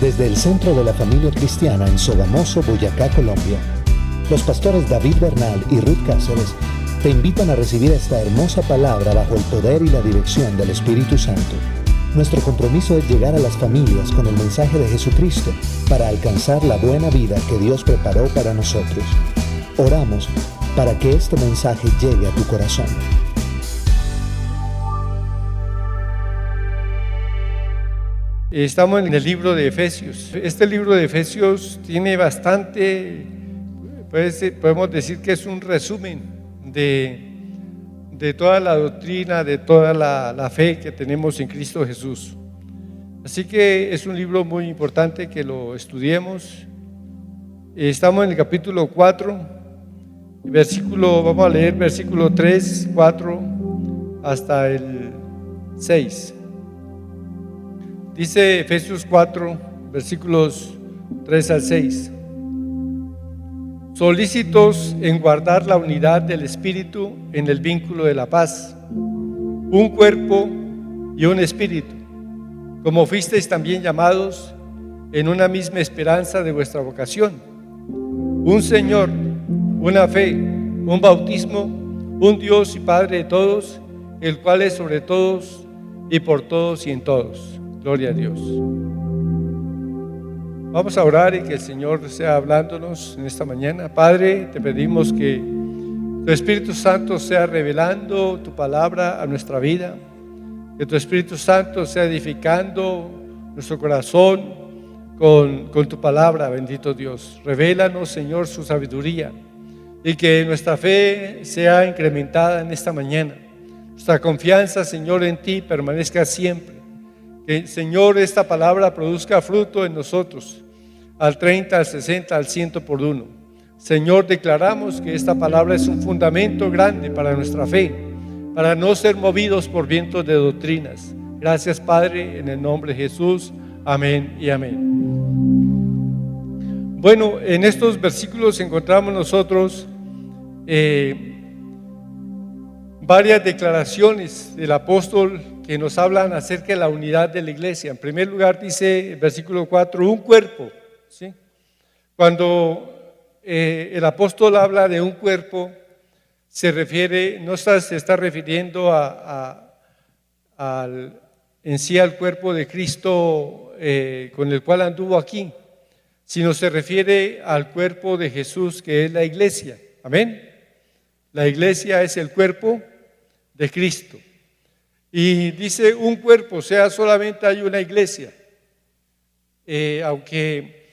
Desde el Centro de la Familia Cristiana en Sogamoso, Boyacá, Colombia, los pastores David Bernal y Ruth Cáceres te invitan a recibir esta hermosa palabra bajo el poder y la dirección del Espíritu Santo. Nuestro compromiso es llegar a las familias con el mensaje de Jesucristo para alcanzar la buena vida que Dios preparó para nosotros. Oramos para que este mensaje llegue a tu corazón. Estamos en el libro de Efesios. Este libro de Efesios tiene bastante, podemos decir que es un resumen de toda la doctrina, de toda la fe que tenemos en Cristo Jesús. Así que es un libro muy importante que lo estudiemos. Estamos en el capítulo 4, vamos a leer versículo 3, 4 hasta el 6. Dice Efesios 4, versículos 3 al 6. Solícitos en guardar la unidad del Espíritu en el vínculo de la paz, un cuerpo y un espíritu, como fuisteis también llamados en una misma esperanza de vuestra vocación, un Señor, una fe, un bautismo, un Dios y Padre de todos, el cual es sobre todos y por todos y en todos. Gloria a Dios. Vamos a orar y que el Señor sea hablándonos en esta mañana. Padre, te pedimos que tu Espíritu Santo sea revelando tu palabra a nuestra vida, que tu Espíritu Santo sea edificando nuestro corazón con tu palabra, bendito Dios. Revélanos, Señor, su sabiduría y que nuestra fe sea incrementada en esta mañana. Nuestra confianza, Señor, en ti permanezca siempre. Que, Señor, esta palabra produzca fruto en nosotros, al 30, al 60, al 100 por uno. Señor, declaramos que esta palabra es un fundamento grande para nuestra fe, para no ser movidos por vientos de doctrinas. Gracias, Padre, en el nombre de Jesús. Amén y amén. Bueno, en estos versículos encontramos nosotros varias declaraciones del apóstol que nos hablan acerca de la unidad de la iglesia. En primer lugar dice el versículo 4, un cuerpo, ¿sí? Cuando el apóstol habla de un cuerpo, se está refiriendo en sí al cuerpo de Cristo con el cual anduvo aquí, sino se refiere al cuerpo de Jesús, que es la iglesia. Amén. La iglesia es el cuerpo de Cristo. Y dice un cuerpo, o sea, solamente hay una iglesia. Aunque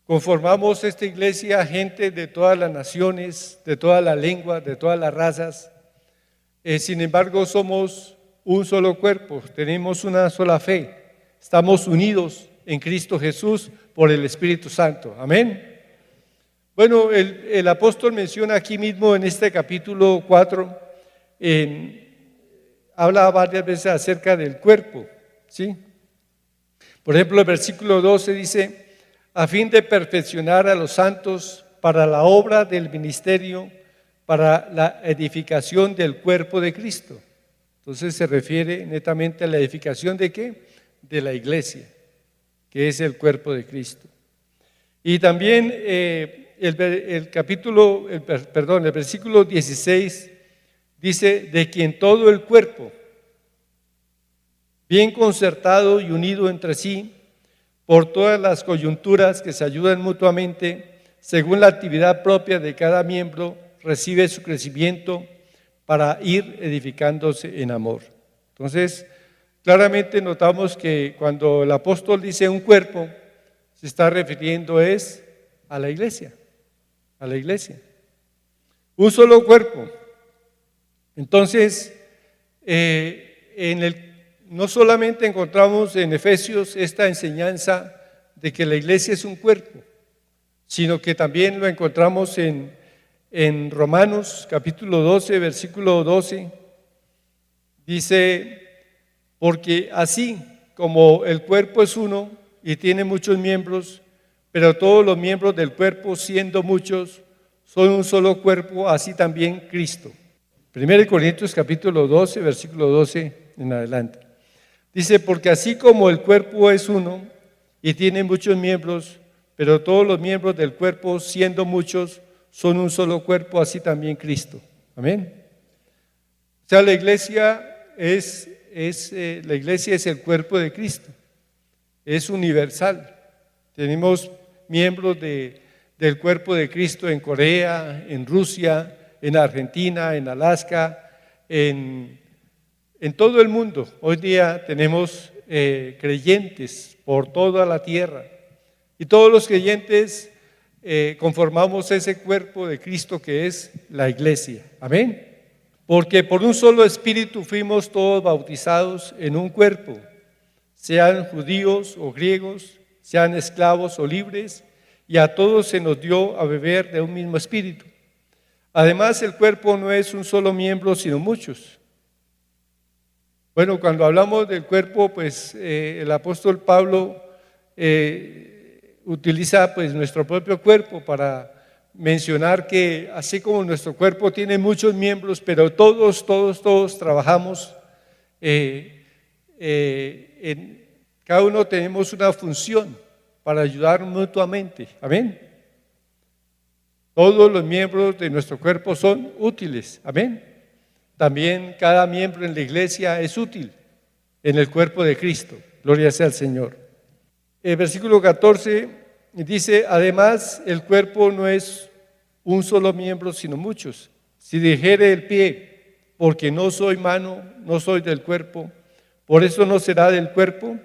conformamos esta iglesia gente de todas las naciones, de todas las lenguas, de todas las razas, sin embargo somos un solo cuerpo, tenemos una sola fe, estamos unidos en Cristo Jesús por el Espíritu Santo. Amén. Bueno, el apóstol menciona aquí mismo en este capítulo 4, habla varias veces acerca del cuerpo, ¿sí? Por ejemplo, el versículo 12 dice, a fin de perfeccionar a los santos para la obra del ministerio, para la edificación del cuerpo de Cristo. Entonces se refiere netamente a la edificación ¿de qué? De la iglesia, que es el cuerpo de Cristo. Y también el versículo 16 dice, de quien todo el cuerpo, bien concertado y unido entre sí, por todas las coyunturas que se ayudan mutuamente, según la actividad propia de cada miembro, recibe su crecimiento para ir edificándose en amor. Entonces, claramente notamos que cuando el apóstol dice un cuerpo, se está refiriendo a la iglesia, un solo cuerpo. Entonces, no solamente encontramos en Efesios esta enseñanza de que la iglesia es un cuerpo, sino que también lo encontramos en Romanos capítulo 12, versículo 12. Dice, porque así como el cuerpo es uno y tiene muchos miembros, pero todos los miembros del cuerpo, siendo muchos, son un solo cuerpo, así también Cristo. 1 Corintios capítulo 12, versículo 12 en adelante. Dice, porque así como el cuerpo es uno y tiene muchos miembros, pero todos los miembros del cuerpo, siendo muchos, son un solo cuerpo, así también Cristo. Amén. O sea, la iglesia es el cuerpo de Cristo, es universal. Tenemos miembros del cuerpo de Cristo en Corea, en Rusia, en Argentina, en Alaska, en todo el mundo. Hoy día tenemos creyentes por toda la tierra y todos los creyentes conformamos ese cuerpo de Cristo que es la iglesia. Amén. Porque por un solo espíritu fuimos todos bautizados en un cuerpo, sean judíos o griegos, sean esclavos o libres, y a todos se nos dio a beber de un mismo espíritu. Además, el cuerpo no es un solo miembro, sino muchos. Bueno, cuando hablamos del cuerpo, pues el apóstol Pablo utiliza pues nuestro propio cuerpo para mencionar que así como nuestro cuerpo tiene muchos miembros, pero todos trabajamos, cada uno tenemos una función para ayudar mutuamente. Amén. Todos los miembros de nuestro cuerpo son útiles. Amén. También cada miembro en la iglesia es útil en el cuerpo de Cristo. Gloria sea al Señor. El versículo 14 dice, además el cuerpo no es un solo miembro, sino muchos. Si dijere el pie, porque no soy mano, no soy del cuerpo, por eso no será del cuerpo.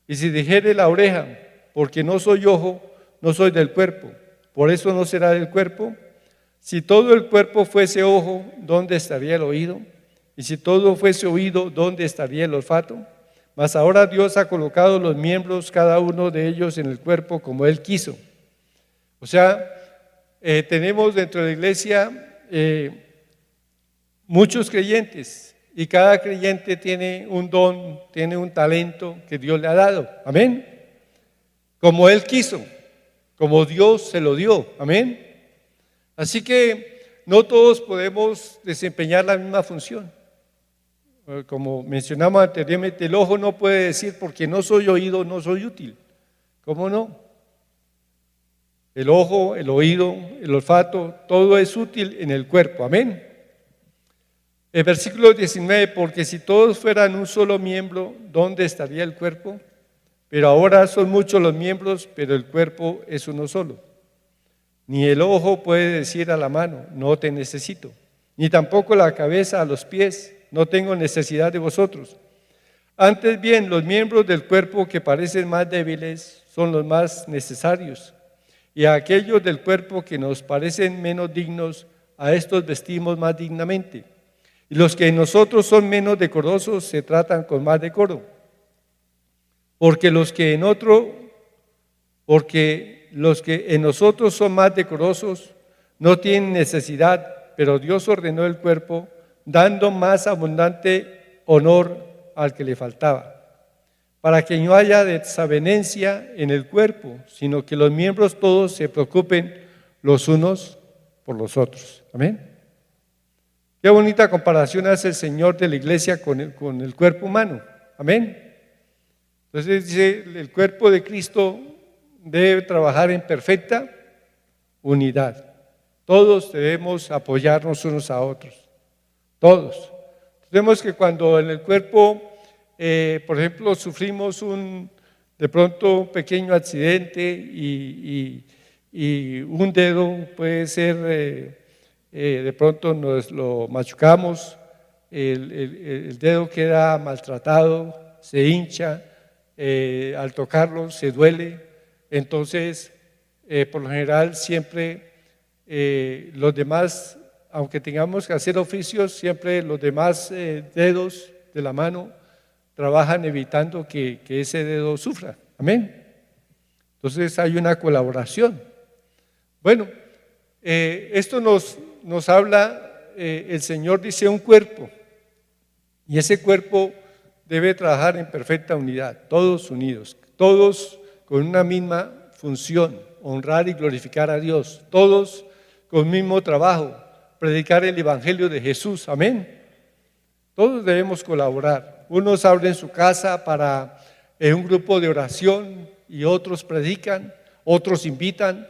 Y si dijere la oreja, porque no soy ojo, no soy del cuerpo, por eso no será del cuerpo. Si todo el cuerpo fuese ojo, ¿dónde estaría el oído? Y si todo fuese oído, ¿dónde estaría el olfato? Mas ahora Dios ha colocado los miembros, cada uno de ellos, en el cuerpo como Él quiso. O sea, tenemos dentro de la iglesia muchos creyentes y cada creyente tiene un don, tiene un talento que Dios le ha dado. Amén. Como Él quiso, como Dios se lo dio. Amén. Así que no todos podemos desempeñar la misma función. Como mencionamos anteriormente, el ojo no puede decir porque no soy oído, no soy útil. ¿Cómo no? El ojo, el oído, el olfato, todo es útil en el cuerpo. Amén. El versículo 19, porque si todos fueran un solo miembro, ¿dónde estaría el cuerpo? Pero ahora son muchos los miembros, pero el cuerpo es uno solo. Ni el ojo puede decir a la mano, no te necesito, ni tampoco la cabeza a los pies, no tengo necesidad de vosotros. Antes bien, los miembros del cuerpo que parecen más débiles son los más necesarios, y a aquellos del cuerpo que nos parecen menos dignos, a estos vestimos más dignamente. Y los que en nosotros son menos decorosos se tratan con más decoro. Porque los que en nosotros son más decorosos no tienen necesidad, pero Dios ordenó el cuerpo, dando más abundante honor al que le faltaba, para que no haya desavenencia en el cuerpo, sino que los miembros todos se preocupen los unos por los otros. Amén. Qué bonita comparación hace el Señor de la iglesia con el cuerpo humano. Amén. Entonces dice, el cuerpo de Cristo debe trabajar en perfecta unidad. Todos debemos apoyarnos unos a otros. Todos. Vemos que cuando en el cuerpo, por ejemplo, sufrimos de pronto un pequeño accidente y un dedo puede ser, de pronto nos lo machucamos, el dedo queda maltratado, se hincha, al tocarlo se duele. Entonces, por lo general siempre los demás, aunque tengamos que hacer oficios, siempre los demás dedos de la mano trabajan evitando que ese dedo sufra. Amén. Entonces hay una colaboración. Bueno, esto nos habla, el Señor dice un cuerpo, y ese cuerpo debe trabajar en perfecta unidad, todos unidos, todos con una misma función, honrar y glorificar a Dios, todos con el mismo trabajo, predicar el Evangelio de Jesús. Amén. Todos debemos colaborar. Unos abren su casa para un grupo de oración, y otros predican, otros invitan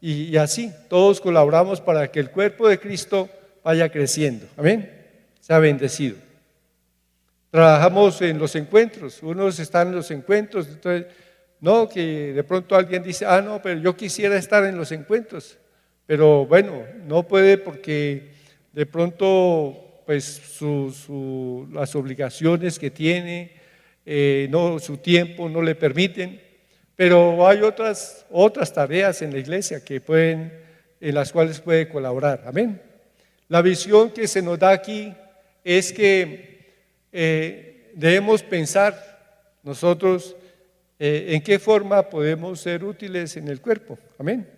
y así, todos colaboramos para que el cuerpo de Cristo vaya creciendo. Amén. Sea bendecido. Trabajamos en los encuentros, unos están en los encuentros, entonces, no, que de pronto alguien dice, no, pero yo quisiera estar en los encuentros, pero bueno, no puede porque de pronto pues las obligaciones que tiene, no, su tiempo no le permiten, pero hay otras tareas en la iglesia en las cuales puede colaborar. Amén. La visión que se nos da aquí es que debemos pensar nosotros en qué forma podemos ser útiles en el cuerpo. Amén.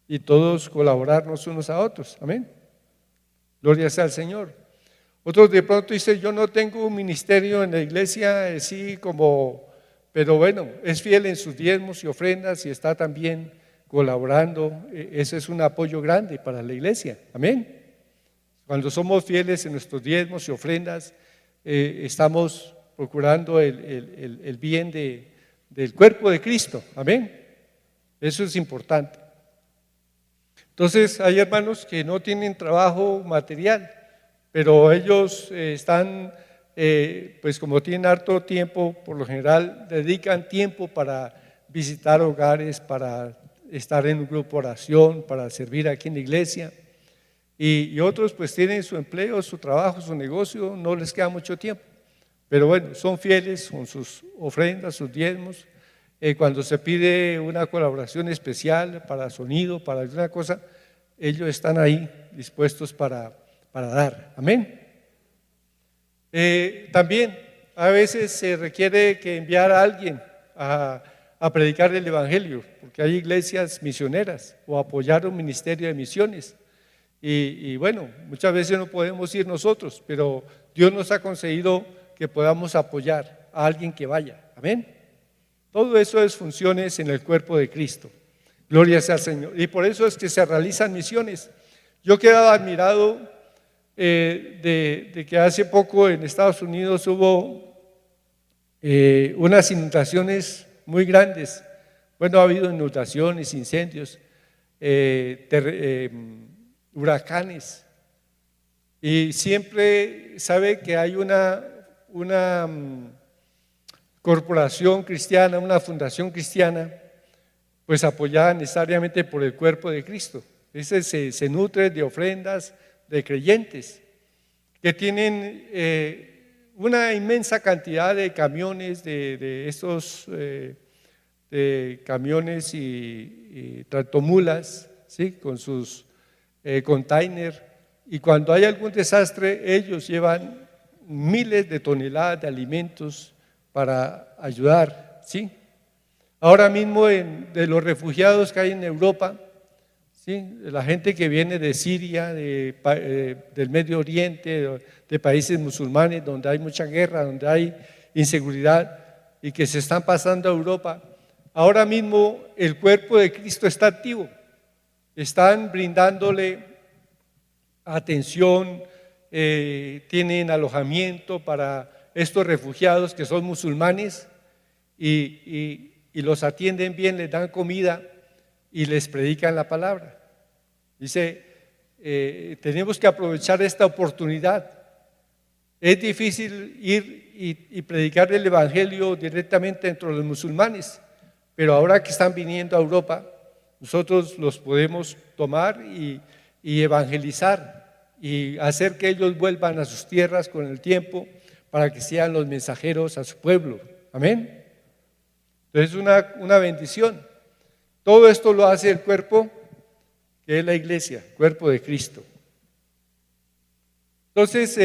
Y todos colaborarnos unos a otros. Amén. Gloria sea al Señor. Otros de pronto dicen, yo no tengo un ministerio en la iglesia, así como, pero bueno, es fiel en sus diezmos y ofrendas y está también colaborando. Ese es un apoyo grande para la iglesia. Amén. Cuando somos fieles en nuestros diezmos y ofrendas, estamos procurando el bien del cuerpo de Cristo. Amén. Eso es importante. Entonces hay hermanos que no tienen trabajo material, pero ellos están, pues como tienen harto tiempo, por lo general dedican tiempo para visitar hogares, para estar en un grupo de oración, para servir aquí en la iglesia. Y otros pues tienen su empleo, su trabajo, su negocio, no les queda mucho tiempo. Pero bueno, son fieles con sus ofrendas, sus diezmos. Cuando se pide una colaboración especial para sonido, para alguna cosa, ellos están ahí dispuestos para dar. Amén. También a veces se requiere que enviar a alguien a predicar el evangelio, porque hay iglesias misioneras o apoyar un ministerio de misiones. Y bueno, muchas veces no podemos ir nosotros, pero Dios nos ha concedido que podamos apoyar a alguien que vaya. Amén. Todo eso es funciones en el cuerpo de Cristo. Gloria sea al Señor. Y por eso es que se realizan misiones. Yo quedaba admirado de que hace poco en Estados Unidos hubo unas inundaciones muy grandes. Bueno, ha habido inundaciones, incendios, huracanes, y siempre sabe que hay una corporación cristiana, una fundación cristiana, pues apoyada necesariamente por el cuerpo de Cristo. Ese se nutre de ofrendas de creyentes que tienen una inmensa cantidad de camiones, de estos camiones y tractomulas, ¿sí? Con sus containers, y cuando hay algún desastre ellos llevan miles de toneladas de alimentos para ayudar, ¿sí? Ahora mismo de los refugiados que hay en Europa, ¿sí? La gente que viene de Siria, del Medio Oriente, de países musulmanes donde hay mucha guerra, donde hay inseguridad y que se están pasando a Europa, ahora mismo el cuerpo de Cristo está activo. Están brindándole atención, tienen alojamiento para estos refugiados que son musulmanes y los atienden bien, les dan comida y les predican la palabra. Dice, tenemos que aprovechar esta oportunidad. Es difícil ir y predicar el evangelio directamente entre los musulmanes, pero ahora que están viniendo a Europa, nosotros los podemos tomar y evangelizar y hacer que ellos vuelvan a sus tierras con el tiempo para que sean los mensajeros a su pueblo. Amén. Entonces es una bendición. Todo esto lo hace el cuerpo, que es la iglesia, cuerpo de Cristo. Entonces,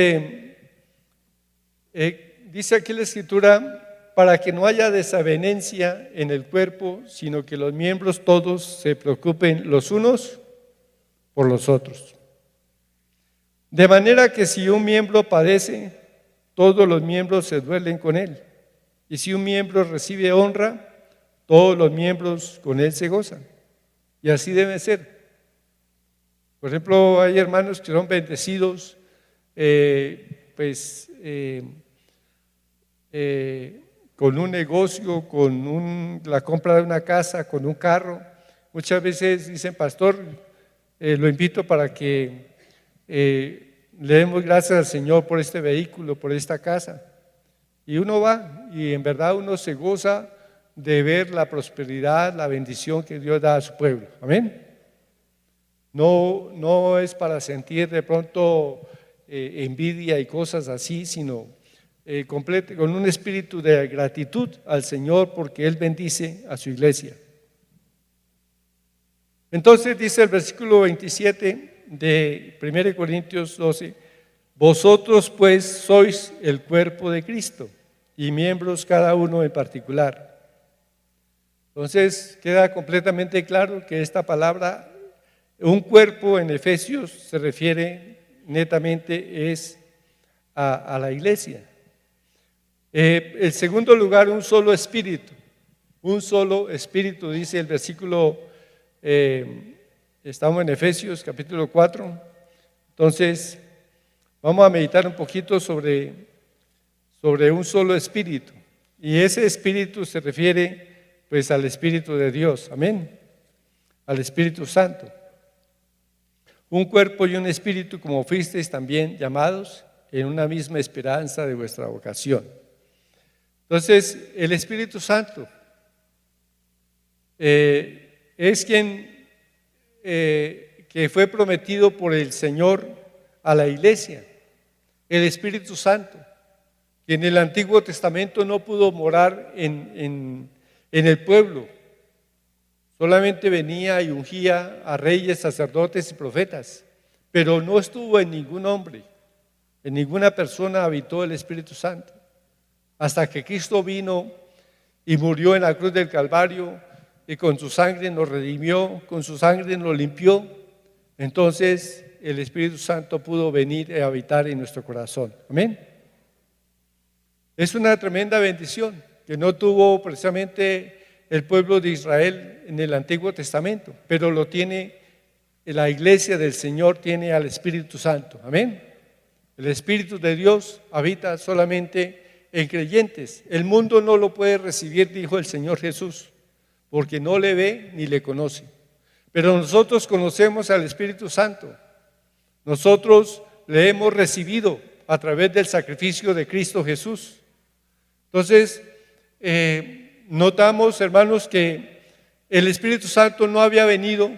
dice aquí la Escritura, para que no haya desavenencia en el cuerpo, sino que los miembros todos se preocupen los unos por los otros. De manera que si un miembro padece, todos los miembros se duelen con él. Y si un miembro recibe honra, todos los miembros con él se gozan. Y así debe ser. Por ejemplo, hay hermanos que son bendecidos, con un negocio, con la compra de una casa, con un carro. Muchas veces dicen, pastor, lo invito para que le demos gracias al Señor por este vehículo, por esta casa. Y uno va y en verdad uno se goza de ver la prosperidad, la bendición que Dios da a su pueblo. Amén. No es para sentir de pronto envidia y cosas así, sino con un espíritu de gratitud al Señor porque Él bendice a su iglesia. Entonces dice el versículo 27 de 1 Corintios 12, vosotros pues sois el cuerpo de Cristo y miembros cada uno en particular. Entonces queda completamente claro que esta palabra, un cuerpo en Efesios, se refiere netamente es a la iglesia. En segundo lugar, un solo espíritu, dice el versículo, estamos en Efesios capítulo 4, entonces vamos a meditar un poquito sobre un solo espíritu, y ese espíritu se refiere pues al Espíritu de Dios, amén, al Espíritu Santo. Un cuerpo y un espíritu, como fuisteis también llamados en una misma esperanza de vuestra vocación. Entonces, el Espíritu Santo es quien que fue prometido por el Señor a la iglesia. El Espíritu Santo, que en el Antiguo Testamento no pudo morar en el pueblo, solamente venía y ungía a reyes, sacerdotes y profetas, pero no estuvo en ningún hombre, en ninguna persona habitó el Espíritu Santo, hasta que Cristo vino y murió en la cruz del Calvario y con su sangre nos redimió, con su sangre nos limpió. Entonces el Espíritu Santo pudo venir y habitar en nuestro corazón, amén. Es una tremenda bendición que no tuvo precisamente el pueblo de Israel en el Antiguo Testamento, pero lo tiene la iglesia del Señor, tiene al Espíritu Santo, amén. El Espíritu de Dios habita solamente en creyentes. El mundo no lo puede recibir, dijo el Señor Jesús, porque no le ve ni le conoce. Pero nosotros conocemos al Espíritu Santo. Nosotros le hemos recibido a través del sacrificio de Cristo Jesús. Entonces, notamos, hermanos, que el Espíritu Santo no había venido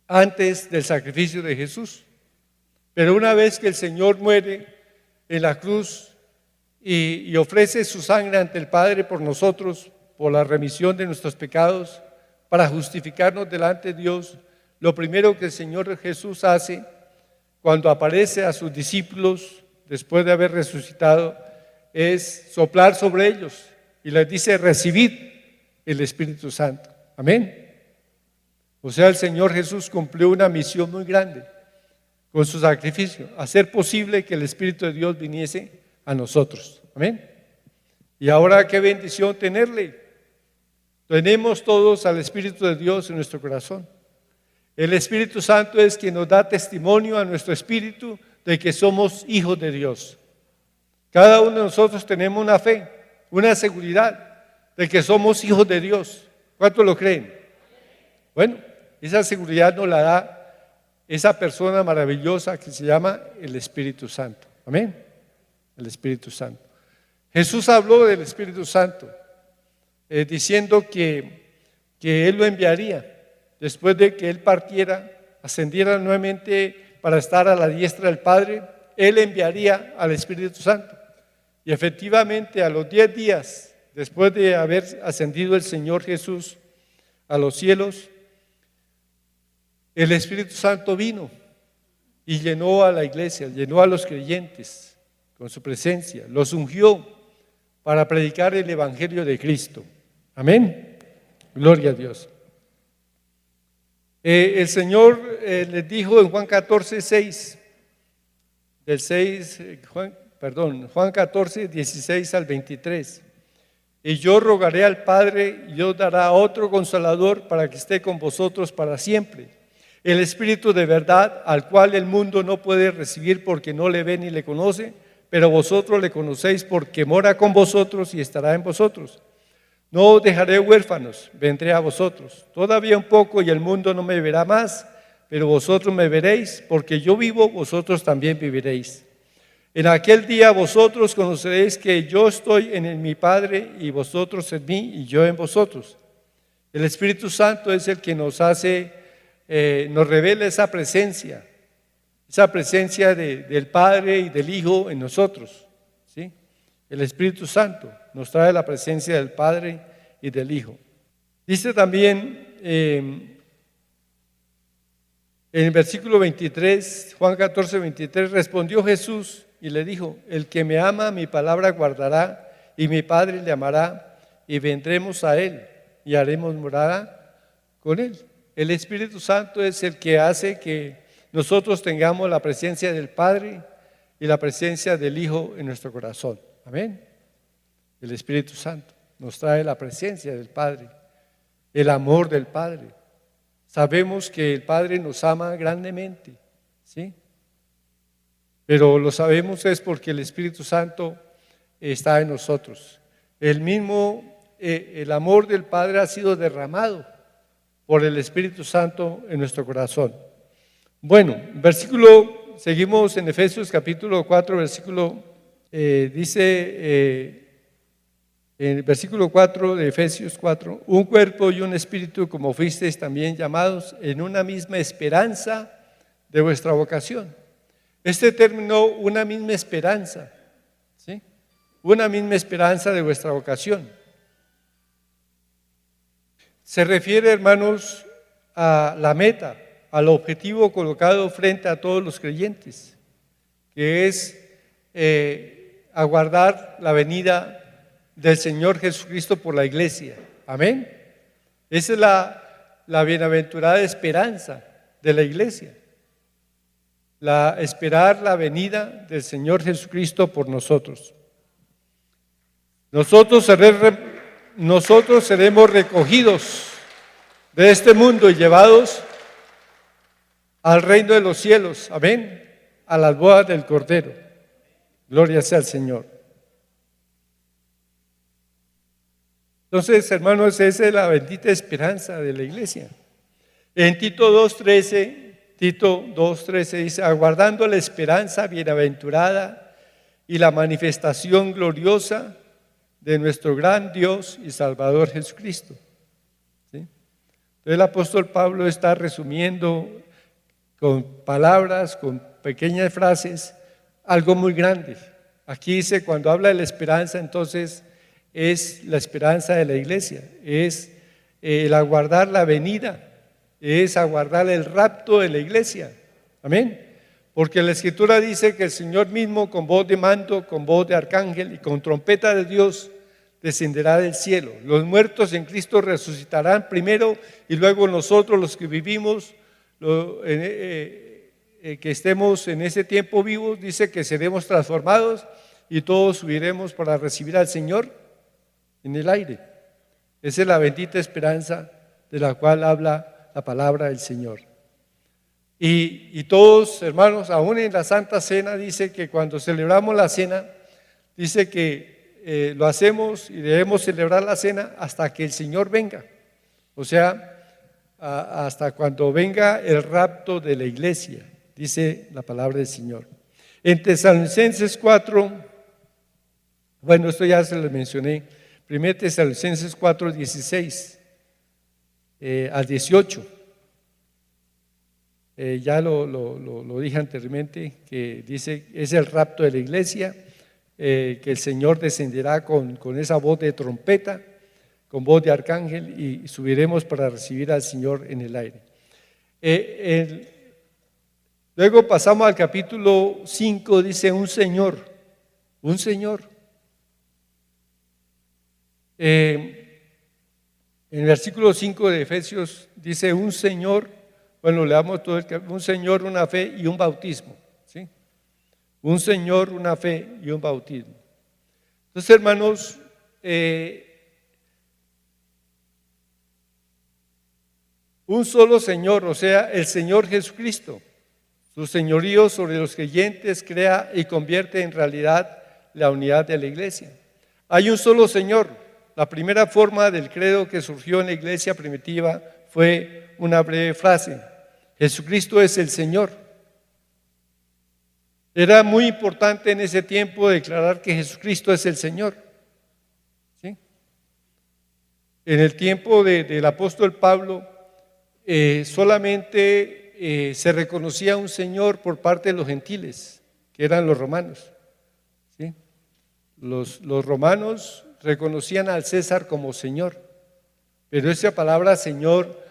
antes del sacrificio de Jesús. Pero una vez que el Señor muere en la cruz y ofrece su sangre ante el Padre por nosotros, por la remisión de nuestros pecados, para justificarnos delante de Dios, lo primero que el Señor Jesús hace cuando aparece a sus discípulos después de haber resucitado es soplar sobre ellos y les dice: recibid el Espíritu Santo, amén. O sea, el Señor Jesús cumplió una misión muy grande con su sacrificio, hacer posible que el Espíritu de Dios viniese a nosotros, amén. Y ahora qué bendición tenerle. Tenemos todos al Espíritu de Dios en nuestro corazón. El Espíritu Santo es quien nos da testimonio a nuestro espíritu de que somos hijos de Dios. Cada uno de nosotros tenemos una fe, una seguridad de que somos hijos de Dios. ¿Cuántos lo creen? Bueno, esa seguridad nos la da esa persona maravillosa que se llama el Espíritu Santo. Amén. El Espíritu Santo. Jesús habló del Espíritu Santo, diciendo que Él lo enviaría después de que Él partiera, ascendiera nuevamente para estar a la diestra del Padre. Él enviaría al Espíritu Santo. Y efectivamente, a los 10 días después de haber ascendido el Señor Jesús a los cielos, el Espíritu Santo vino y llenó a la iglesia, llenó a los creyentes con su presencia, los ungió para predicar el Evangelio de Cristo. Amén. Gloria a Dios. El Señor les dijo en Juan 14, 6, Juan 14, 16 al 23. Y yo rogaré al Padre y os dará otro consolador para que esté con vosotros para siempre. El Espíritu de verdad, al cual el mundo no puede recibir porque no le ve ni le conoce, pero vosotros le conocéis porque mora con vosotros y estará en vosotros. No os dejaré huérfanos, vendré a vosotros. Todavía un poco y el mundo no me verá más, pero vosotros me veréis, porque yo vivo, vosotros también viviréis. En aquel día vosotros conoceréis que yo estoy en mi Padre y vosotros en mí y yo en vosotros. El Espíritu Santo es el que nos hace, nos revela esa presencia del Padre y del Hijo en nosotros, ¿sí? El Espíritu Santo nos trae la presencia del Padre y del Hijo. Dice también en el versículo 23, Juan 14, 23, respondió Jesús y le dijo: el que me ama, mi palabra guardará, y mi Padre le amará, y vendremos a él y haremos morada con él. El Espíritu Santo es el que hace que nosotros tengamos la presencia del Padre y la presencia del Hijo en nuestro corazón. Amén. El Espíritu Santo nos trae la presencia del Padre, el amor del Padre. Sabemos que el Padre nos ama grandemente, ¿sí? Pero lo sabemos es porque el Espíritu Santo está en nosotros. El amor del Padre ha sido derramado por el Espíritu Santo en nuestro corazón. Bueno, seguimos en Efesios capítulo 4, versículo, dice en el versículo 4 de Efesios 4, un cuerpo y un espíritu, como fuisteis también llamados en una misma esperanza de vuestra vocación. Este término, una misma esperanza, ¿sí? Una misma esperanza de vuestra vocación. Se refiere, hermanos, a la meta, al objetivo colocado frente a todos los creyentes, que es aguardar la venida del Señor Jesucristo por la iglesia. Amén. Esa es la bienaventurada esperanza de la iglesia. Esperar la venida del Señor Jesucristo por nosotros. Nosotros seremos recogidos de este mundo y llevados al reino de los cielos. Amén. A las bodas del Cordero. Gloria sea al Señor. Entonces, hermanos, esa es la bendita esperanza de la iglesia. En Tito 2.13 dice: aguardando la esperanza bienaventurada y la manifestación gloriosa de nuestro gran Dios y Salvador Jesucristo. ¿Sí? Entonces el apóstol Pablo está resumiendo con palabras, con pequeñas frases, algo muy grande. Aquí dice, cuando habla de la esperanza, entonces es la esperanza de la iglesia, es el aguardar la venida, es aguardar el rapto de la iglesia. Amén. Porque la Escritura dice que el Señor mismo, con voz de mando, con voz de arcángel y con trompeta de Dios, descenderá del cielo. Los muertos en Cristo resucitarán primero, y luego nosotros, los que vivimos, que estemos en ese tiempo vivos, dice que seremos transformados y todos subiremos para recibir al Señor en el aire. Esa es la bendita esperanza de la cual habla la palabra del Señor. Y todos, hermanos, aún en la Santa Cena, dice que cuando celebramos la cena, dice que lo hacemos y debemos celebrar la cena hasta que el Señor venga. O sea, hasta cuando venga el rapto de la iglesia, dice la palabra del Señor. En Tesalonicenses 4, bueno, esto ya se lo mencioné, 1 Tesalonicenses 4, 16 al 18. Ya lo dije anteriormente, que dice, es el rapto de la iglesia, que el Señor descenderá con esa voz de trompeta, con voz de arcángel, y subiremos para recibir al Señor en el aire. Luego pasamos al capítulo 5, dice un Señor. En el versículo 5 de Efesios dice un Señor. Bueno, leamos todo un Señor, una fe y un bautismo, ¿sí? Un Señor, una fe y un bautismo. Entonces, hermanos, un solo Señor, o sea, el Señor Jesucristo. Su señorío sobre los creyentes crea y convierte en realidad la unidad de la iglesia. Hay un solo Señor. La primera forma del credo que surgió en la iglesia primitiva fue una breve frase: Jesucristo es el Señor. Era muy importante en ese tiempo declarar que Jesucristo es el Señor. ¿Sí? En el tiempo del apóstol Pablo, solamente se reconocía un Señor por parte de los gentiles, que eran los romanos. ¿Sí? Los romanos reconocían al César como Señor, pero esa palabra Señor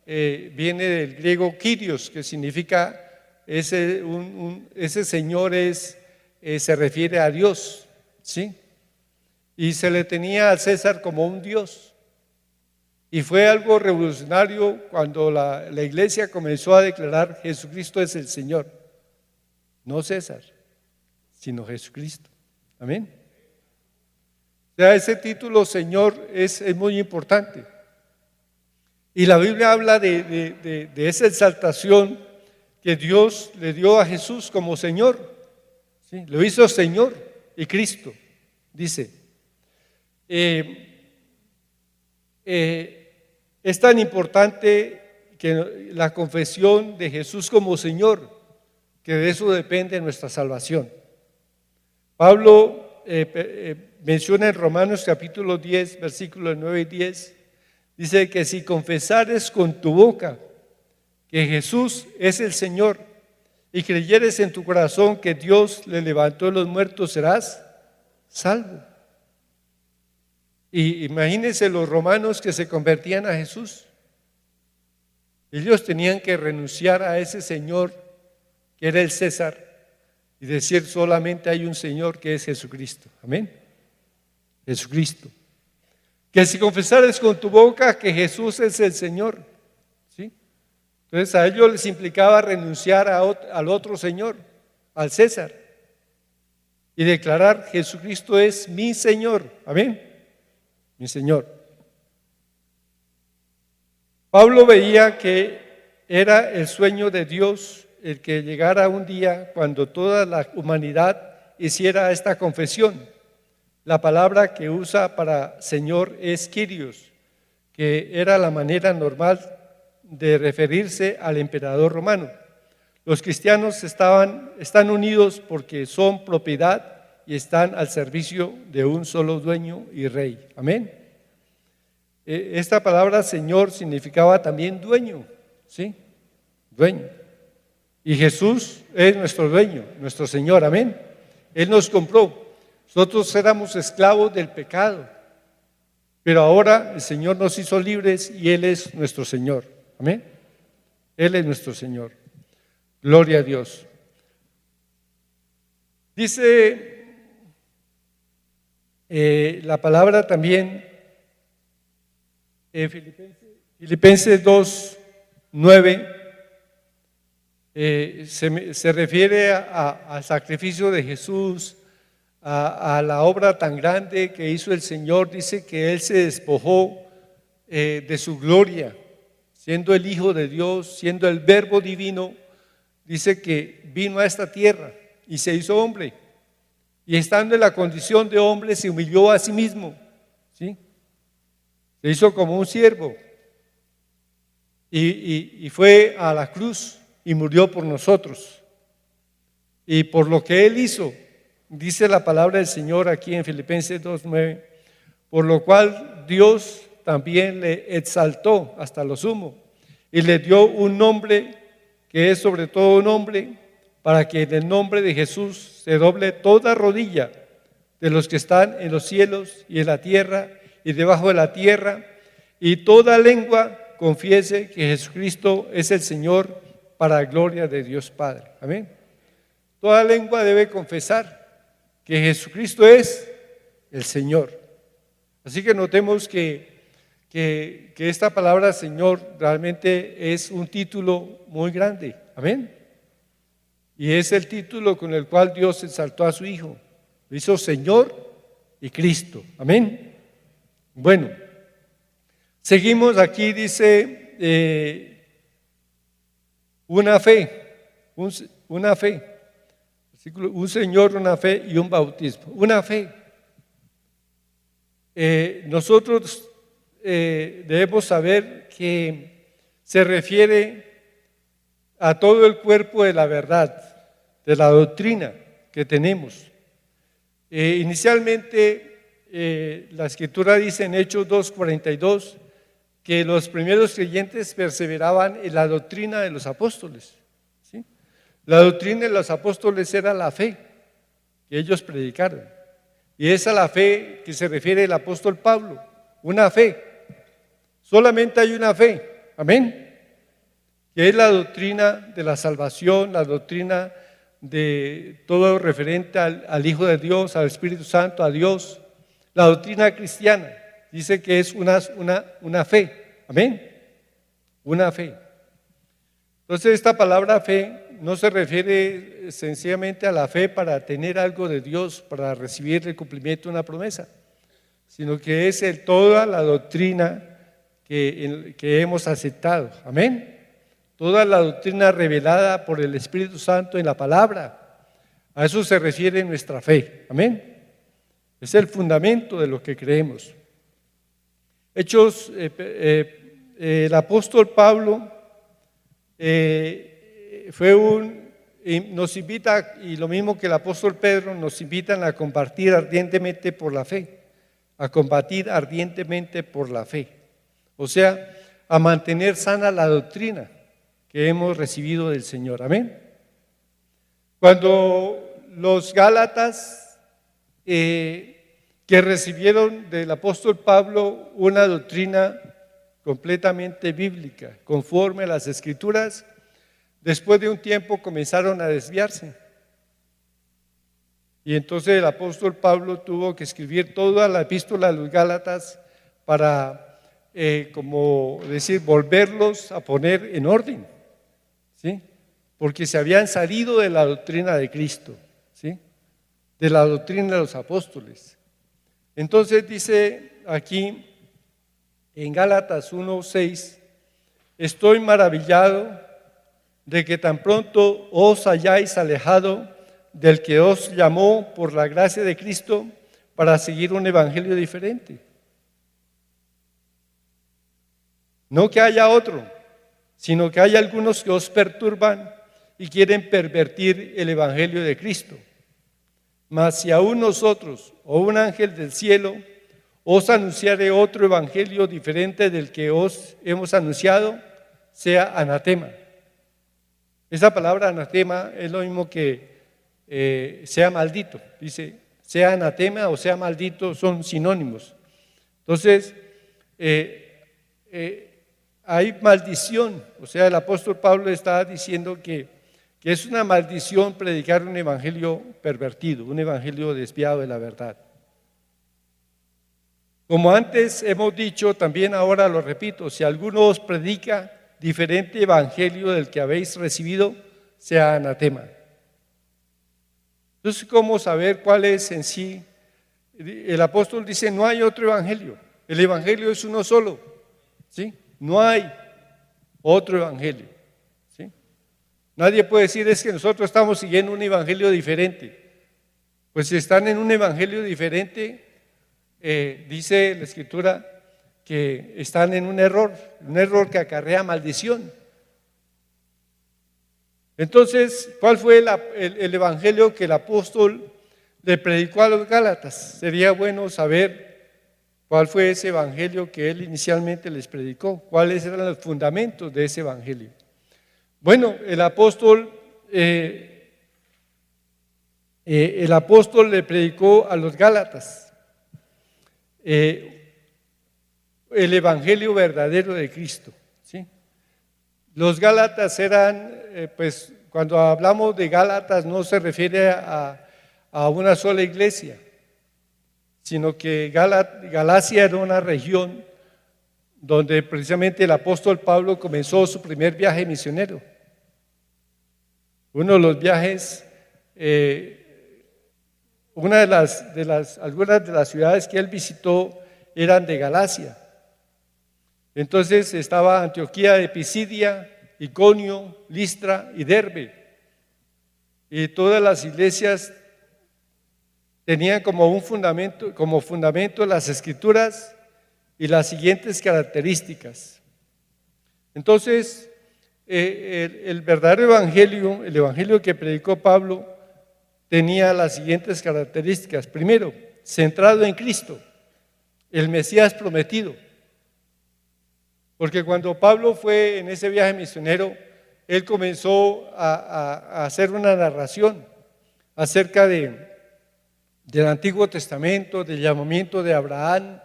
viene del griego Kyrios, que significa ese Señor se refiere a Dios, ¿sí? Y se le tenía al César como un Dios. Y fue algo revolucionario cuando la iglesia comenzó a declarar Jesucristo es el Señor, no César, sino Jesucristo. Amén. O sea, ese título Señor es muy importante. Y la Biblia habla de esa exaltación que Dios le dio a Jesús como Señor. ¿Sí? Lo hizo Señor y Cristo, dice. Es tan importante que la confesión de Jesús como Señor, que de eso depende nuestra salvación. Pablo menciona en Romanos capítulo 10, versículos 9 y 10, dice que si confesares con tu boca que Jesús es el Señor y creyeres en tu corazón que Dios le levantó de los muertos, serás salvo. Y imagínense los romanos que se convertían a Jesús. Ellos tenían que renunciar a ese Señor que era el César y decir solamente hay un Señor que es Jesucristo. Amén. Jesucristo. Que si confesares con tu boca que Jesús es el Señor. ¿Sí? Entonces a ellos les implicaba renunciar al otro Señor, al César, y declarar Jesucristo es mi Señor. Amén. Mi Señor. Pablo veía que era el sueño de Dios el que llegara un día cuando toda la humanidad hiciera esta confesión. La palabra que usa para Señor es Kyrios, que era la manera normal de referirse al emperador romano. Los cristianos están unidos porque son propiedad y están al servicio de un solo dueño y rey. Amén. Esta palabra Señor significaba también dueño, ¿sí? Dueño. Y Jesús es nuestro dueño, nuestro Señor. Amén. Él nos compró. Nosotros éramos esclavos del pecado, pero ahora el Señor nos hizo libres y Él es nuestro Señor. Amén. Él es nuestro Señor. Gloria a Dios. Dice la palabra también en Filipenses 2:9 se refiere al sacrificio de Jesús, a la obra tan grande que hizo el Señor. Dice que Él se despojó de su gloria, siendo el Hijo de Dios, siendo el Verbo divino. Dice que vino a esta tierra y se hizo hombre, y estando en la condición de hombre se humilló a sí mismo, ¿sí? Se hizo como un siervo y fue a la cruz y murió por nosotros. Y por lo que Él hizo, dice la palabra del Señor aquí en Filipenses 2:9, por lo cual Dios también le exaltó hasta lo sumo y le dio un nombre que es sobre todo nombre, para que en el nombre de Jesús se doble toda rodilla de los que están en los cielos y en la tierra y debajo de la tierra, y toda lengua confiese que Jesucristo es el Señor, para gloria de Dios Padre. Amén. Toda lengua debe confesar que Jesucristo es el Señor. Así que notemos que esta palabra Señor realmente es un título muy grande. Amén. Y es el título con el cual Dios exaltó a su Hijo. Lo hizo Señor y Cristo. Amén. Bueno, seguimos aquí, dice una fe. una fe. Un Señor, una fe y un bautismo. Una fe. Nosotros debemos saber que se refiere a todo el cuerpo de la verdad, de la doctrina que tenemos. Inicialmente, la Escritura dice en Hechos 2:42 que los primeros creyentes perseveraban en la doctrina de los apóstoles. ¿Sí? La doctrina de los apóstoles era la fe que ellos predicaron. Y esa es la fe que se refiere el apóstol Pablo, una fe. Solamente hay una fe, amén, que es la doctrina de la salvación, la doctrina de todo referente al Hijo de Dios, al Espíritu Santo, a Dios. La doctrina cristiana dice que es una fe, amén, una fe. Entonces esta palabra fe no se refiere sencillamente a la fe para tener algo de Dios, para recibir el cumplimiento de una promesa, sino que es toda la doctrina que hemos aceptado, amén. Toda la doctrina revelada por el Espíritu Santo en la palabra, a eso se refiere nuestra fe, amén. Es el fundamento de lo que creemos. Hechos, el apóstol Pablo nos invita, y lo mismo que el apóstol Pedro, nos invitan a compartir ardientemente por la fe, a combatir ardientemente por la fe, o sea, a mantener sana la doctrina que hemos recibido del Señor, amén. Cuando los Gálatas que recibieron del apóstol Pablo una doctrina completamente bíblica, conforme a las Escrituras, después de un tiempo comenzaron a desviarse. Y entonces el apóstol Pablo tuvo que escribir toda la epístola a los Gálatas para, como decir, volverlos a poner en orden, ¿sí? Porque se habían salido de la doctrina de Cristo, ¿sí? De la doctrina de los apóstoles. Entonces dice aquí en Gálatas 1:6, estoy maravillado de que tan pronto os hayáis alejado del que os llamó por la gracia de Cristo para seguir un evangelio diferente. No que haya otro, sino que hay algunos que os perturban y quieren pervertir el evangelio de Cristo. Mas si aún nosotros o un ángel del cielo os anunciare otro evangelio diferente del que os hemos anunciado, sea anatema. Esa palabra anatema es lo mismo que sea maldito. Dice, sea anatema o sea maldito son sinónimos. Entonces, hay maldición. O sea, el apóstol Pablo está diciendo que es una maldición predicar un evangelio pervertido, un evangelio desviado de la verdad. Como antes hemos dicho, también ahora lo repito, si alguno os predica diferente evangelio del que habéis recibido, sea anatema. Entonces, ¿cómo saber cuál es en sí? El apóstol dice, no hay otro evangelio, el evangelio es uno solo, ¿sí? No hay otro evangelio, ¿sí? Nadie puede decir es que nosotros estamos siguiendo un evangelio diferente. Pues si están en un evangelio diferente, dice la Escritura que están en un error que acarrea maldición. Entonces, ¿cuál fue el evangelio que el apóstol le predicó a los Gálatas? Sería bueno saber cuál fue ese evangelio que él inicialmente les predicó, cuáles eran los fundamentos de ese evangelio. Bueno, el apóstol le predicó a los Gálatas el evangelio verdadero de Cristo, ¿sí? Los Gálatas eran, pues cuando hablamos de Gálatas no se refiere a una sola iglesia, sino que Galacia era una región donde precisamente el apóstol Pablo comenzó su primer viaje misionero. Uno de los viajes, algunas de las ciudades que él visitó eran de Galacia. Entonces estaba Antioquía de Pisidia, Iconio, Listra y Derbe. y todas las iglesias tenían como fundamento las Escrituras y las siguientes características. Entonces, el verdadero evangelio, el evangelio que predicó Pablo, tenía las siguientes características. Primero, centrado en Cristo, el Mesías prometido. Porque cuando Pablo fue en ese viaje misionero, él comenzó a hacer una narración acerca del Antiguo Testamento, del llamamiento de Abraham,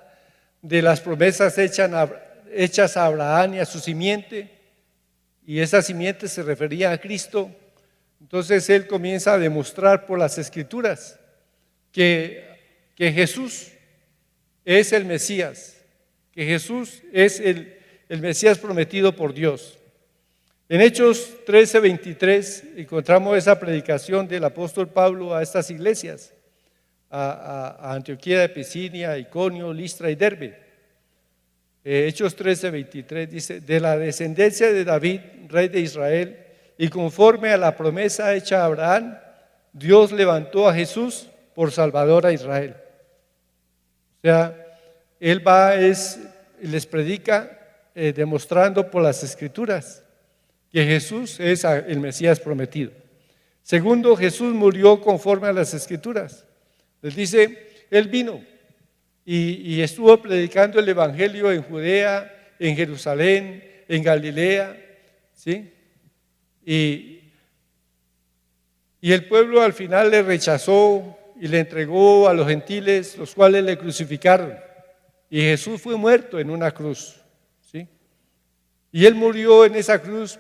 de las promesas hechas a Abraham y a su simiente, y esa simiente se refería a Cristo. Entonces él comienza a demostrar por las Escrituras que Jesús es el Mesías, que Jesús es el Mesías prometido por Dios. En Hechos 13:23 encontramos esa predicación del apóstol Pablo a estas iglesias, a Antioquía de Pisidia, Iconio, Listra y Derbe. Hechos 13:23 dice: de la descendencia de David, rey de Israel, y conforme a la promesa hecha a Abraham, Dios levantó a Jesús por Salvador a Israel. O sea, él les predica demostrando por las Escrituras que Jesús es el Mesías prometido. Segundo, Jesús murió conforme a las Escrituras. Les dice, él vino y estuvo predicando el evangelio en Judea, en Jerusalén, en Galilea, ¿sí? Y el pueblo al final le rechazó y le entregó a los gentiles, los cuales le crucificaron. Y Jesús fue muerto en una cruz, ¿sí? Y él murió en esa cruz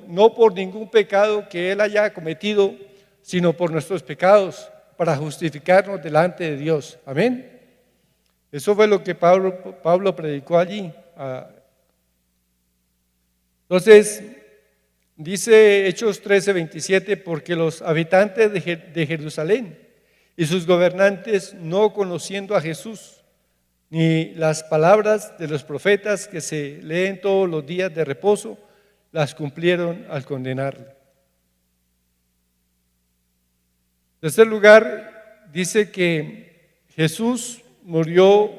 no por ningún pecado que él haya cometido, sino por nuestros pecados, para justificarnos delante de Dios. Amén. Eso fue lo que Pablo predicó allí. Entonces, dice Hechos 13:27, porque los habitantes de Jerusalén y sus gobernantes, no conociendo a Jesús, ni las palabras de los profetas que se leen todos los días de reposo, las cumplieron al condenarle. En tercer lugar, dice que Jesús murió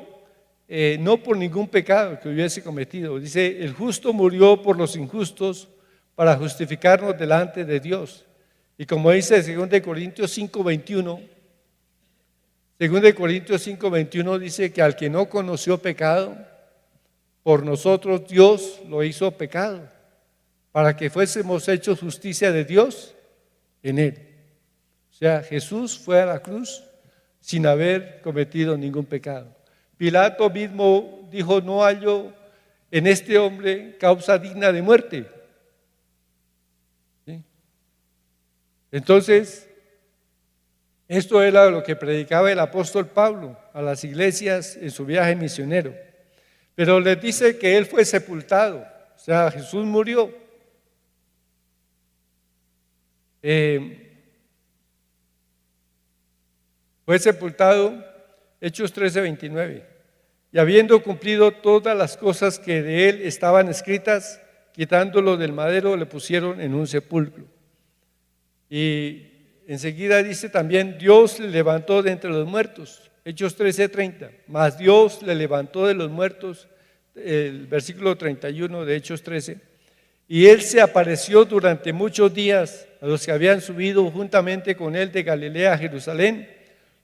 no por ningún pecado que hubiese cometido. Dice, el justo murió por los injustos para justificarnos delante de Dios. Y como dice 2 Corintios 5:21, 2 Corintios 5:21 dice que al que no conoció pecado, por nosotros Dios lo hizo pecado, para que fuésemos hechos justicia de Dios en él. O sea, Jesús fue a la cruz sin haber cometido ningún pecado. Pilato mismo dijo, no hallo en este hombre causa digna de muerte. ¿Sí? Entonces, esto era lo que predicaba el apóstol Pablo a las iglesias en su viaje misionero. Pero les dice que él fue sepultado, o sea, Jesús murió. Fue sepultado, Hechos 13:29, y habiendo cumplido todas las cosas que de él estaban escritas, quitándolo del madero, le pusieron en un sepulcro. Y enseguida dice también, Dios le levantó de entre los muertos, Hechos 13:30, mas Dios le levantó de los muertos, el versículo 31 de Hechos 13, y él se apareció durante muchos días a los que habían subido juntamente con él de Galilea a Jerusalén,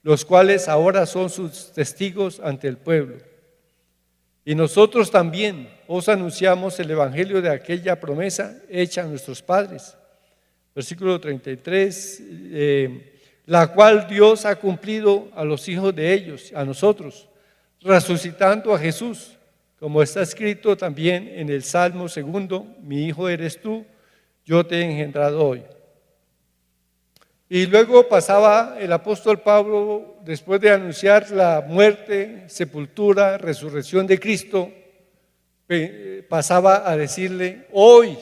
los cuales ahora son sus testigos ante el pueblo. Y nosotros también os anunciamos el evangelio de aquella promesa hecha a nuestros padres. Versículo 33, la cual Dios ha cumplido a los hijos de ellos, a nosotros, resucitando a Jesús, como está escrito también en el Salmo 2, mi hijo eres tú, yo te he engendrado hoy. Y luego pasaba el apóstol Pablo, después de anunciar la muerte, sepultura, resurrección de Cristo, pasaba a decirle, hoy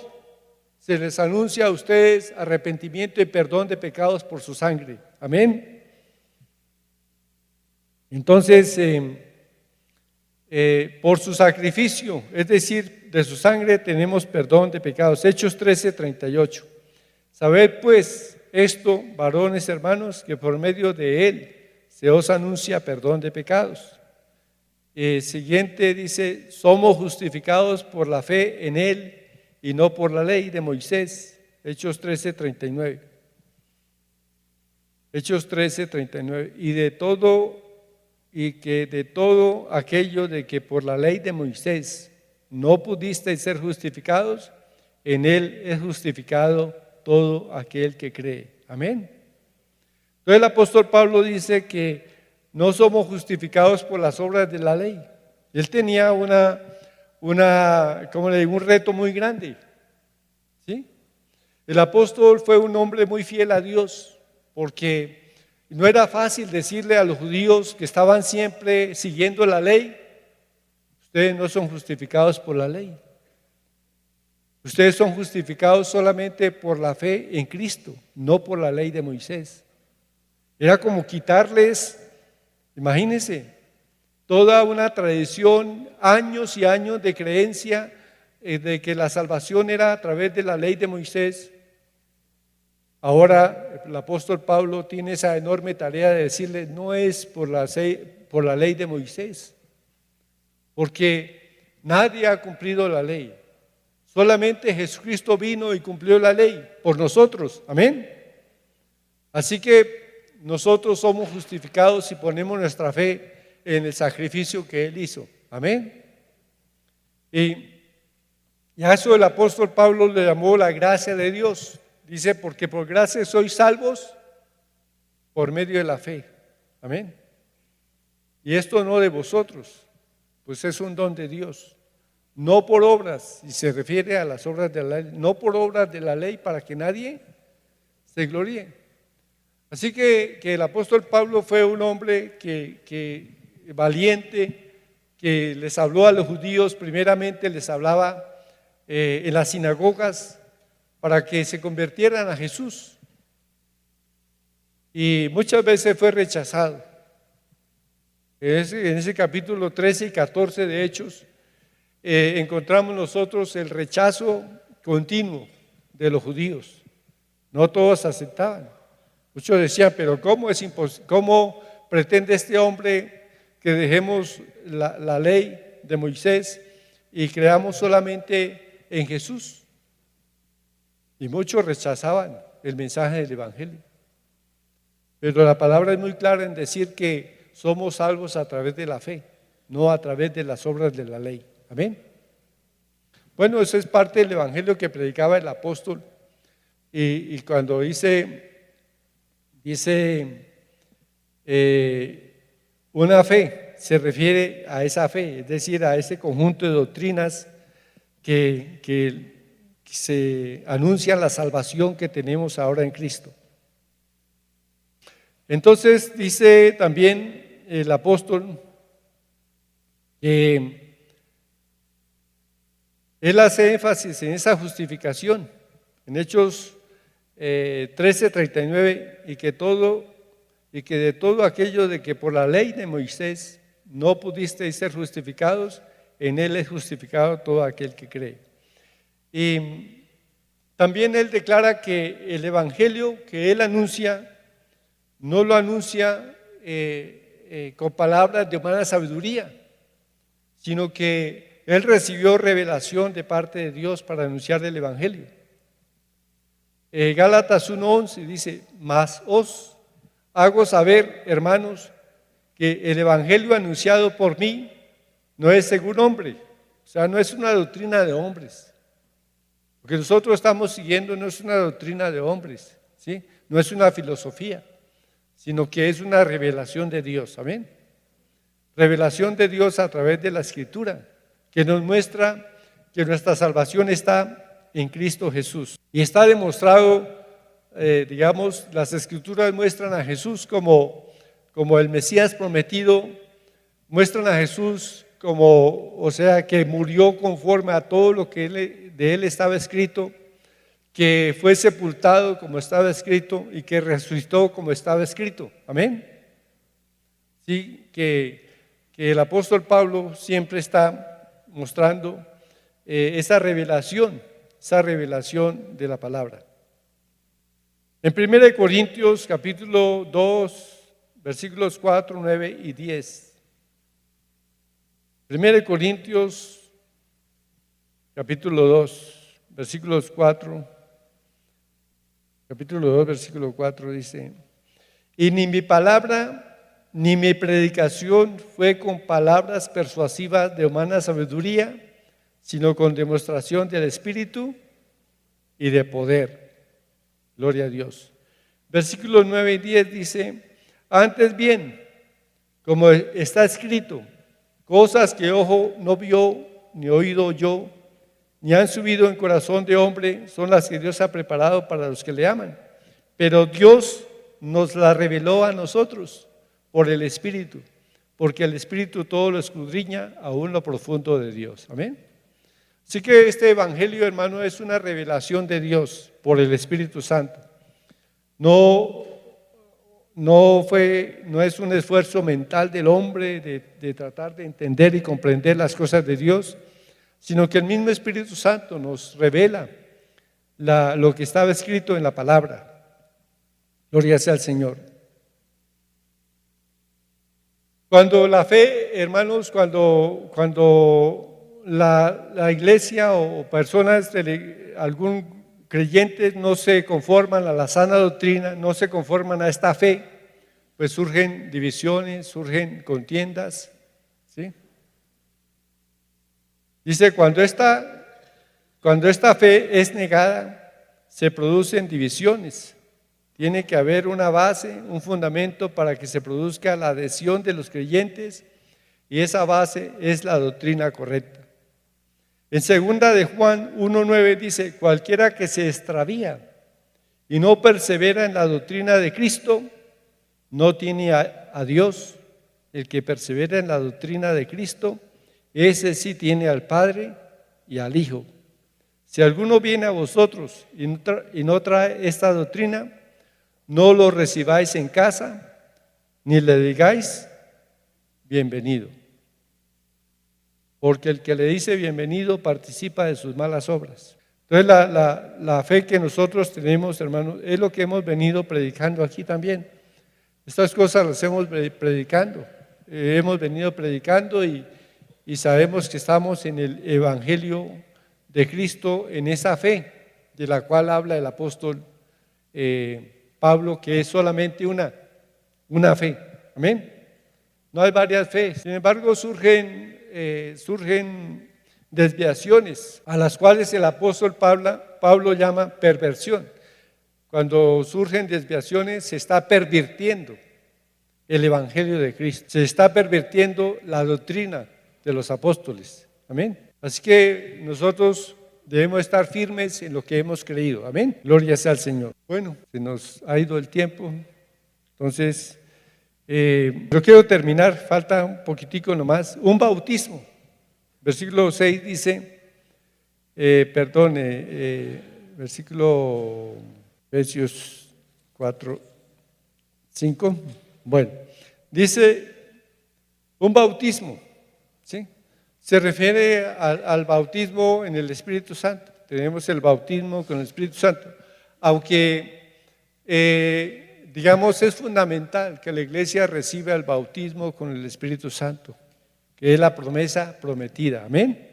se les anuncia a ustedes arrepentimiento y perdón de pecados por su sangre. Amén. Entonces, por su sacrificio, es decir, de su sangre tenemos perdón de pecados. Hechos 13:38. Sabed pues esto, varones hermanos, que por medio de él se os anuncia perdón de pecados. Siguiente dice, somos justificados por la fe en él y no por la ley de Moisés. Hechos 13:39. Hechos 13:39. Y que de todo aquello de que por la ley de Moisés no pudisteis ser justificados, en él es justificado todo aquel que cree. Amén. Entonces el apóstol Pablo dice que no somos justificados por las obras de la ley. Él tenía un reto muy grande. ¿Sí? El apóstol fue un hombre muy fiel a Dios, porque no era fácil decirle a los judíos que estaban siempre siguiendo la ley: ustedes no son justificados por la ley. Ustedes son justificados solamente por la fe en Cristo, no por la ley de Moisés. Era como quitarles, imagínense, toda una tradición, años y años de creencia de que la salvación era a través de la ley de Moisés. Ahora el apóstol Pablo tiene esa enorme tarea de decirle: no es por la ley de Moisés, porque nadie ha cumplido la ley. Solamente Jesucristo vino y cumplió la ley por nosotros. Amén. Así que nosotros somos justificados si ponemos nuestra fe en el sacrificio que Él hizo. Amén. Y a eso el apóstol Pablo le llamó la gracia de Dios. Dice, porque por gracia sois salvos por medio de la fe. Amén. Y esto no de vosotros, pues es un don de Dios. No por obras, y se refiere a las obras de la ley, no por obras de la ley para que nadie se gloríe. Así que el apóstol Pablo fue un hombre que valiente, que les habló a los judíos. Primeramente les hablaba en las sinagogas para que se convirtieran a Jesús, y muchas veces fue rechazado. En ese capítulo 13 y 14 de Hechos encontramos nosotros el rechazo continuo de los judíos. No todos aceptaban. Muchos decían: pero ¿cómo pretende este hombre que dejemos la ley de Moisés y creamos solamente en Jesús? Y muchos rechazaban el mensaje del Evangelio. Pero la palabra es muy clara en decir que somos salvos a través de la fe, no a través de las obras de la ley. Amén. Bueno, eso es parte del Evangelio que predicaba el apóstol. Y cuando dice una fe, se refiere a esa fe, es decir, a ese conjunto de doctrinas que se anuncia la salvación que tenemos ahora en Cristo. Entonces dice también el apóstol que él hace énfasis en esa justificación en Hechos 13:39, y que de todo aquello de que por la ley de Moisés no pudisteis ser justificados, en él es justificado todo aquel que cree. Y también él declara que el evangelio que él anuncia no lo anuncia con palabras de humana sabiduría, sino que él recibió revelación de parte de Dios para anunciar el evangelio. Gálatas 1:11 dice: mas os hago saber, hermanos, que el evangelio anunciado por mí no es según hombre, o sea, no es una doctrina de hombres. Lo que nosotros estamos siguiendo no es una doctrina de hombres, ¿sí? No es una filosofía, sino que es una revelación de Dios. Amén. Revelación de Dios a través de la Escritura, que nos muestra que nuestra salvación está en Cristo Jesús. Y está demostrado, las Escrituras muestran a Jesús como el Mesías prometido, muestran a Jesús que murió conforme a todo lo que de él estaba escrito, que fue sepultado como estaba escrito y que resucitó como estaba escrito. Amén. Sí, que el apóstol Pablo siempre está mostrando esa revelación de la palabra. En 1 Corintios capítulo 2, versículos 4, 9 y 10. 1 Corintios capítulo 2, versículos 4. Capítulo 2, versículo 4 dice: y ni mi palabra ni mi predicación fue con palabras persuasivas de humana sabiduría, sino con demostración del Espíritu y de poder. Gloria a Dios. Versículos 9 y 10 dice: antes bien, como está escrito, cosas que ojo no vio, ni oído oyó, ni han subido en corazón de hombre, son las que Dios ha preparado para los que le aman. Pero Dios nos las reveló a nosotros por el Espíritu, porque el Espíritu todo lo escudriña, aún lo profundo de Dios. Amén. Así que este evangelio, hermano, es una revelación de Dios por el Espíritu Santo. No es un esfuerzo mental del hombre de tratar de entender y comprender las cosas de Dios, sino que el mismo Espíritu Santo nos revela lo que estaba escrito en la palabra. Gloria sea al Señor. Cuando la fe, hermanos, cuando la iglesia o personas, algún creyente no se conforman a la sana doctrina, no se conforman a esta fe, pues surgen divisiones, surgen contiendas, ¿sí? Dice, cuando esta fe es negada, se producen divisiones. Tiene que haber una base, un fundamento para que se produzca la adhesión de los creyentes, y esa base es la doctrina correcta. En 2 de Juan 1:9 dice: cualquiera que se extravía y no persevera en la doctrina de Cristo, no tiene a Dios. El que persevera en la doctrina de Cristo, ese sí tiene al Padre y al Hijo. Si alguno viene a vosotros y no trae esta doctrina, no lo recibáis en casa, ni le digáis bienvenido. Porque el que le dice bienvenido participa de sus malas obras. Entonces la fe que nosotros tenemos, hermanos, es lo que hemos venido predicando aquí también. Estas cosas las hemos venido predicando y sabemos que estamos en el Evangelio de Cristo, en esa fe de la cual habla el apóstol Pablo, que es solamente una fe. Amén. No hay varias fees. Sin embargo, surgen desviaciones a las cuales el apóstol Pablo llama perversión. Cuando surgen desviaciones, se está pervirtiendo el Evangelio de Cristo, se está pervirtiendo la doctrina de los apóstoles. Amén. Así que nosotros debemos estar firmes en lo que hemos creído. Amén. Gloria sea al Señor. Bueno, se nos ha ido el tiempo. Entonces, yo quiero terminar. Falta un poquitico nomás. Un bautismo. Versículo 6 dice, versículo Efesios 4, 5. Bueno, dice un bautismo, ¿sí? Se refiere al bautismo en el Espíritu Santo. Tenemos el bautismo con el Espíritu Santo. Aunque, digamos, es fundamental que la iglesia reciba el bautismo con el Espíritu Santo, que es la promesa prometida. Amén.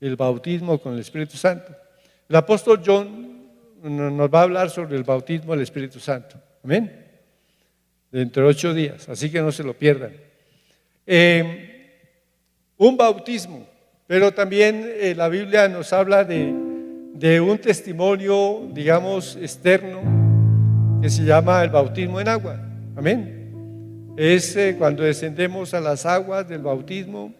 El bautismo con el Espíritu Santo. El apóstol John nos va a hablar sobre el bautismo del Espíritu Santo. Amén. Dentro de 8 días, así que no se lo pierdan. Un bautismo, pero también la Biblia nos habla de un testimonio, digamos, externo, que se llama el bautismo en agua. Amén. Es cuando descendemos a las aguas del bautismo,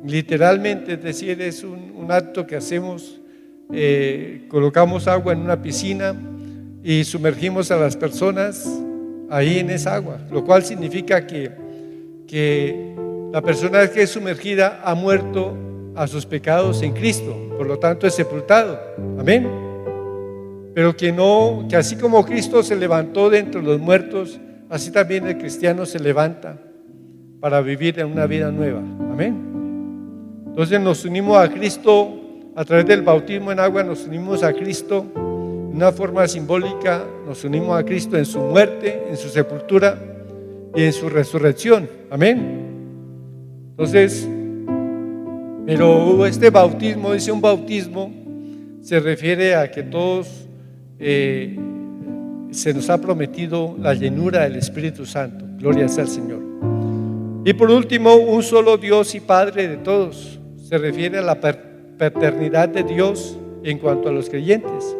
literalmente, es decir, es un acto que hacemos, colocamos agua en una piscina y sumergimos a las personas ahí en esa agua, lo cual significa que la persona que es sumergida ha muerto a sus pecados en Cristo, por lo tanto es sepultado. Amén. Pero que así como Cristo se levantó de entre los muertos, así también el cristiano se levanta para vivir en una vida nueva. Amén. Entonces nos unimos a Cristo a través del bautismo en agua, nos unimos a Cristo de una forma simbólica nos unimos a Cristo en su muerte, en su sepultura y en su resurrección. Amén. Entonces, pero este bautismo, dice un bautismo, se refiere a que todos se nos ha prometido la llenura del Espíritu Santo. Gloria sea al Señor. Y por último, un solo Dios y Padre de todos. Se refiere a la paternidad de Dios en cuanto a los creyentes.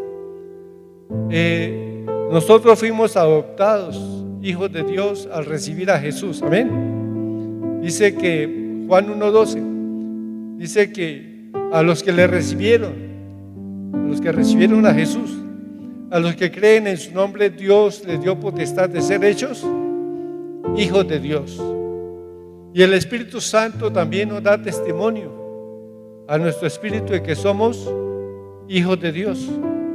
Nosotros fuimos adoptados hijos de Dios al recibir a Jesús. Amén. Dice que Juan 1:12 dice que a los que le recibieron, a los que recibieron a Jesús, a los que creen en su nombre, Dios les dio potestad de ser hechos hijos de Dios. Y el Espíritu Santo también nos da testimonio a nuestro espíritu de que somos hijos de Dios,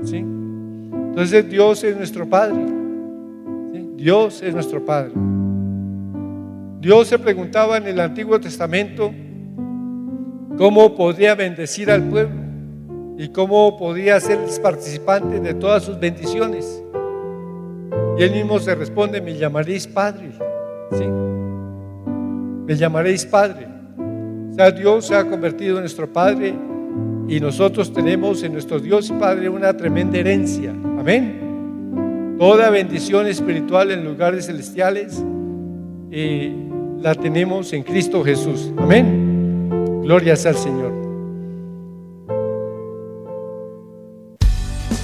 ¿sí? Entonces Dios es nuestro Padre, ¿sí? Dios es nuestro Padre. Dios se preguntaba en el Antiguo Testamento cómo podría bendecir al pueblo y cómo podía hacerles participantes de todas sus bendiciones. Y Él mismo se responde: me llamaréis Padre, ¿sí? Me llamaréis Padre. O sea, Dios se ha convertido en nuestro Padre y nosotros tenemos en nuestro Dios y Padre una tremenda herencia. Amén. Toda bendición espiritual en lugares celestiales la tenemos en Cristo Jesús. Amén. Gloria sea al Señor.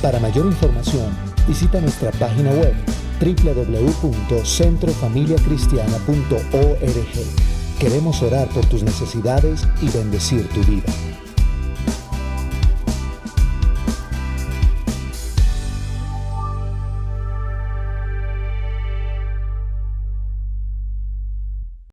Para mayor información, visita nuestra página web www.centrofamiliacristiana.org. Queremos orar por tus necesidades y bendecir tu vida.